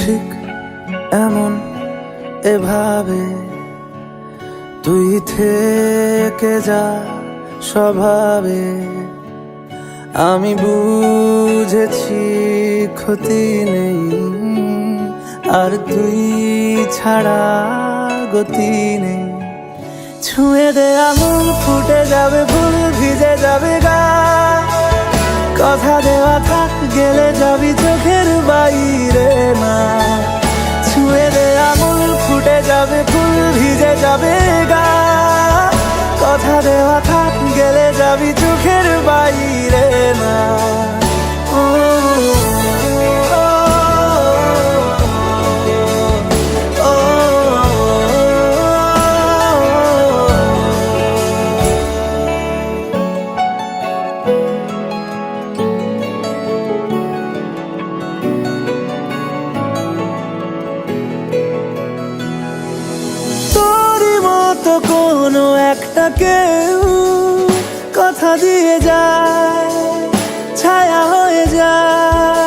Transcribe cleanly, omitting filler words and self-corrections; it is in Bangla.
ঠিক এমন এভাবে তুই থেকে যা স্বভাবে। আমি বুঝেছি ক্ষতি নেই, আর তুই ছাড়া গতি নেই। ছুঁয়ে দে আঙুল, ফুটে যাবে ফুল, ভিজে যাবে গা। কথা দেওয়া থাক, গেলে যাবি চোখের বাইরে না। ছুঁয়ে দে আঙুল, ফুটে যাবে ফুল, ভিজে যাবে গা। কথা দেওয়া থাক, গেলে যাবি চোখের বাইরে না। তো কোনো একটা কেউ কথা দিয়ে যায়, ছায়া হয়ে যায়।